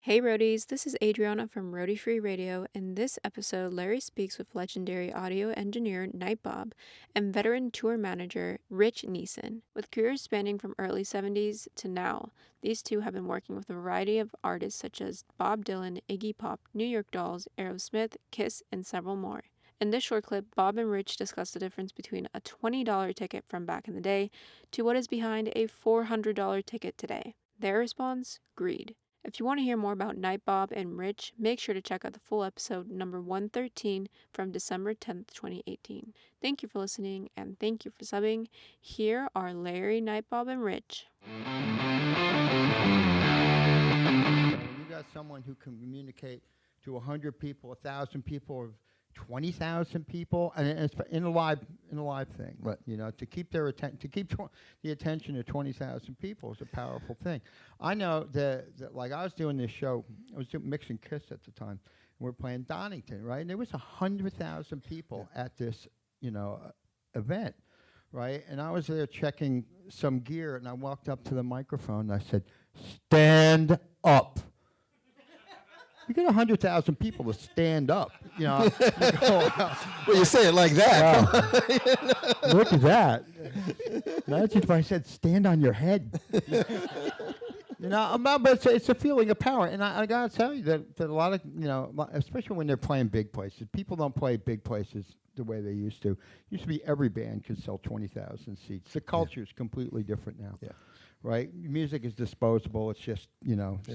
Hey Roadies, this is Adriana from Roadie Free Radio. In this episode, Larry speaks with legendary audio engineer Nite Bob and veteran tour manager Rich Nesin. With careers spanning from early 70s to now, these two have been working with a variety of artists such as Bob Dylan, Iggy Pop, New York Dolls, Aerosmith, Kiss, and several more. In this short clip, Bob and Rich discuss the difference between a $20 ticket from back in the day to what is behind a $400 ticket today. Their response? Greed. If you want to hear more about Nite Bob and Rich, make sure to check out the full episode number 113 from December 10th, 2018. Thank you for listening, and thank you for subbing. Here are Larry, Nite Bob, and Rich. You got someone who can communicate to 100 people, 1,000 people, or 20,000 people, and it's in a live thing. Right. You know, to keep their the attention of 20,000 people is a powerful thing. I know that like I was doing this show, I was doing Mixing Kiss at the time, and we're playing Donington, right? And there was 100,000 people at this, event, right? And I was there checking some gear, and I walked up to the microphone and I said, "Stand up." You get 100,000 people to stand up, you know. Well, you say it like that. Wow. Look at that. That's if I said, "Stand on your head." But it's a feeling of power, and I gotta tell you that a lot of especially when they're playing big places, people don't play big places the way they used to. Used to be every band could sell 20,000 seats. The culture is completely different now. Yeah. Right? Music is disposable. It's just,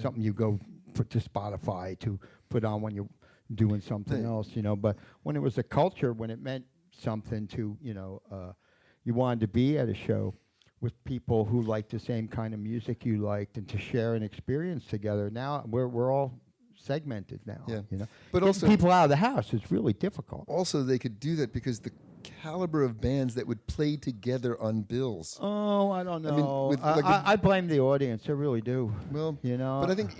something you go put to Spotify to put on when you're doing something else, But when it was a culture, when it meant something to, you wanted to be at a show with people who liked the same kind of music you liked and to share an experience together. Now we're all segmented now, Yeah. But But also people out of the house is really difficult. Also, they could do that because the caliber of bands that would play together on bills. Oh, I don't know. with like I blame the audience. I really do. Well, but I think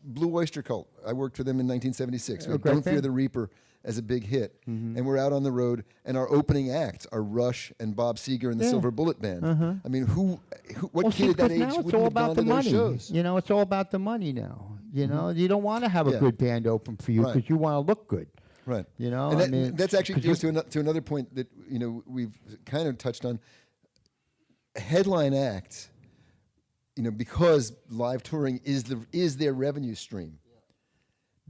Blue Oyster Cult. I worked for them in 1976. Oh, Don't great Fear band. the Reaper as a big hit, Mm-hmm. and we're out on the road. And our opening acts are Rush and Bob Seger and the Yeah. Silver Bullet Band. Uh-huh. I mean, what See, kid at that 'cause age now it's wouldn't all have about gone the to those money. shows? It's all about the money now. You don't want to have a Yeah. good band open for you Right. because you want to look good. Right. And That's actually 'cause goes to another point that we've kind of touched on. Headline acts, because live touring is their revenue stream.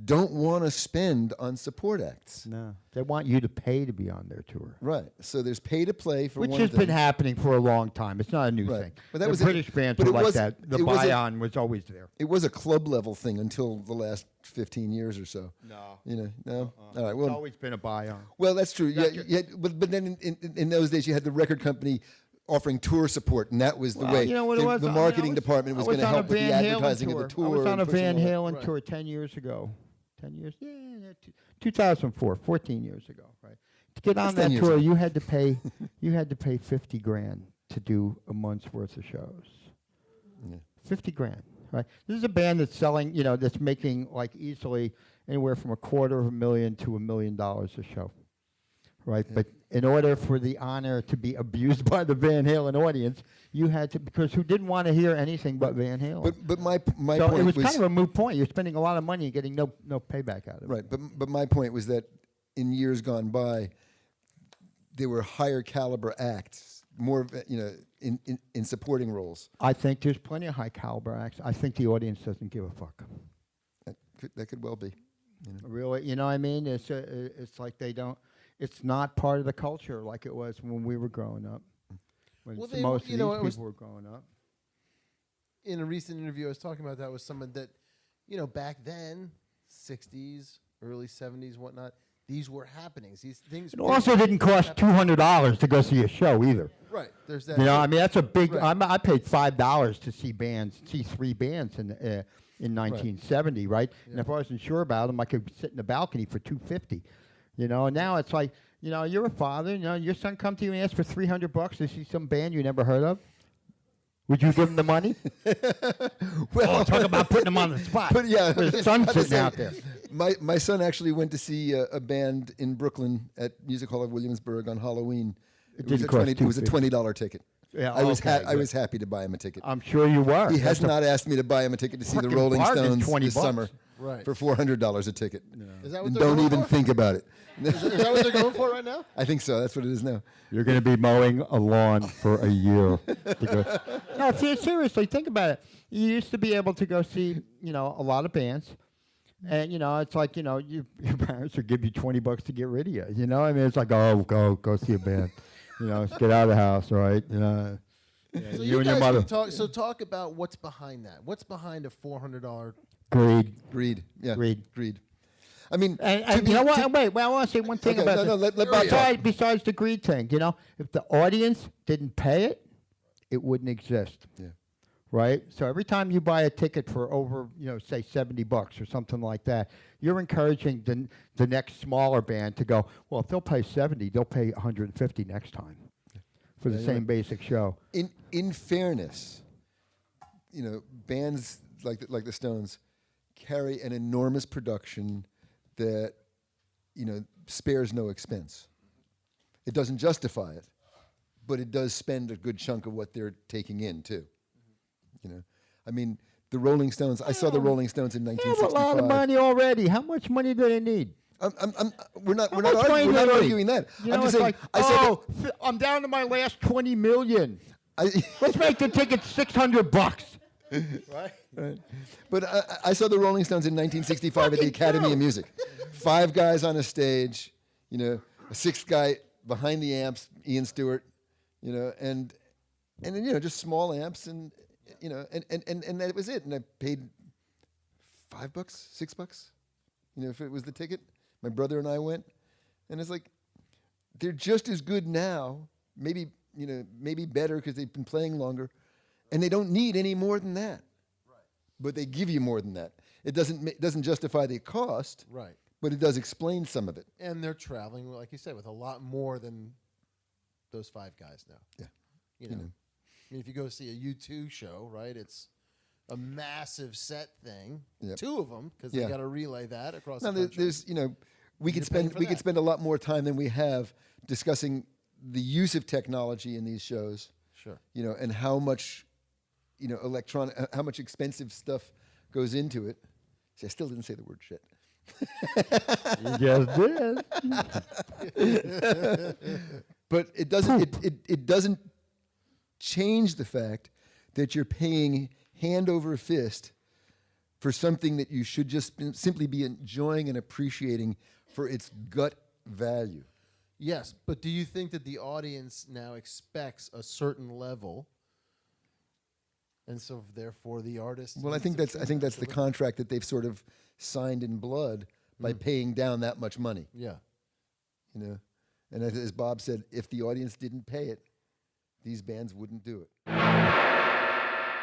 Don't want to spend on support acts. No, they want you to pay to be on their tour. Right. So there's pay to play for Which one has thing. been happening for a long time. It's not a new Right. thing. But that the was British bands but were it like was- that. The it was a- buy-on was always there. It was a club level thing until the last 15 years or so. No. No. All right. It's Well, always been a buy-on. Well, that's true. Yeah, but then in those days you had the record company offering tour support, and that was the way. You know what it was? The marketing department was going to help with the advertising of the tour. I was on and a pushing Van all that. Halen tour 10 years ago. 10 years? Yeah, 2004, 14 years ago, right? To get on That's 10 that years tour, ago. you had to pay $50,000 to do a month's worth of shows. Yeah. $50,000, right? This is a band that's selling, that's making like easily anywhere from $250,000 to $1 million a show, right? Yeah. But in order for the honor to be abused by the Van Halen audience, you had to, because who didn't want to hear anything but Van Halen? But my So point it was kind of a moot point. You're spending a lot of money and getting no payback out of it. right. But my point was that in years gone by, there were higher caliber acts, more in supporting roles. I think there's plenty of high caliber acts. I think the audience doesn't give a fuck. That could well be. Really, you know what I mean? It's like they don't. It's not part of the culture like it was when we were growing up. When Well, most of I these was people were growing up. in a recent interview I was talking about that with someone that, back then, 60s, early 70s, whatnot, these were happenings. These things. It also didn't cost $200 to go see a show either. Right. There's that. I mean, that's a big. Right. I paid $5 to see three bands in 1970, right? And if I wasn't sure about them, I could sit in the balcony for $250. And now it's like, you're a father. Your son come to you and ask for $300 to see some band you never heard of. Would you give him the money? Well, talk about putting him on the spot. But yeah, his son's sitting out there. My son actually went to see a band in Brooklyn at Music Hall of Williamsburg on Halloween. It was a $20 ticket. Yeah, I was okay, I was happy to buy him a ticket. I'm sure you were. He has not asked me to buy him a ticket to see the Fucking Rolling bargain, Stones 20 this bucks. summer Right. for $400 a ticket. Is that what And they're don't going even for? think about it. Is that what they're going for right now? I think so. That's what it is now. You're going to be mowing a lawn for a year. No, seriously, think about it. You used to be able to go see, a lot of bands. And, it's like, your parents would give you $20 to get rid of you. I mean, it's like, oh, go see a band. Let's get out of the house, right? So you and your guys mother. can talk about what's behind that. What's behind a $400? Greed. Yeah. Greed. I mean, And you know what? Wait, I want to say one thing Okay, about no, this. let Bob talk. Besides the greed thing, if the audience didn't pay it, it wouldn't exist. Yeah. Right? So every time you buy a ticket for over, say $70 or something like that, you're encouraging the next smaller band to go, well, if they'll pay 70, they'll pay 150 next time for the same basic show. In fairness, bands like the Stones carry an enormous production that spares no expense. It doesn't justify it, but it does spend a good chunk of what they're taking in too. I mean, the Rolling Stones. I saw the Rolling Stones in They 1965. have a lot of money already. How much money do they need? We're not much money do they need? arguing that. I'm just saying. I'm down to my last 20 million. Let's make the ticket $600. Right. But I saw the Rolling Stones in 1965 at the Academy of Music. 5 guys on a stage, a 6th guy behind the amps, Ian Stewart, and then just small amps and that was it. And I paid $5, $6, if it was the ticket. My brother and I went, and it's like they're just as good now, maybe better because they've been playing longer, and they don't need any more than that. Right. But they give you more than that. It doesn't justify the cost. Right. But it does explain some of it. And they're traveling, like you said, with a lot more than those 5 guys now. Yeah. I mean, if you go see a U2 show, right, it's a massive set thing. Yep. 2 of them, because they got to relay that across the Now, country. there's we could spend a lot more time than we have discussing the use of technology in these shows. Sure. And how much, how much expensive stuff goes into it. See, I still didn't say the word shit. You just did. But it doesn't change the fact that you're paying hand over fist for something that you should just simply be enjoying and appreciating for its gut value. Yes, but do you think that the audience now expects a certain level, and so therefore the artist? Well, I think that's the contract that they've sort of signed in blood by paying down that much money. Yeah. And as Bob said, if the audience didn't pay it, these bands wouldn't do it.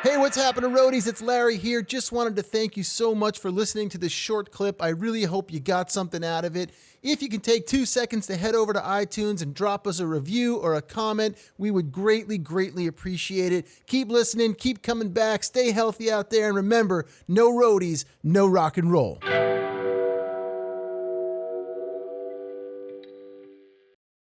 Hey, what's happening, roadies? It's Larry here. Just wanted to thank you so much for listening to this short clip. I really hope you got something out of it. If you can take 2 seconds to head over to iTunes and drop us a review or a comment, we would greatly, greatly appreciate it. Keep listening, keep coming back, stay healthy out there, and remember, no roadies, no rock and roll.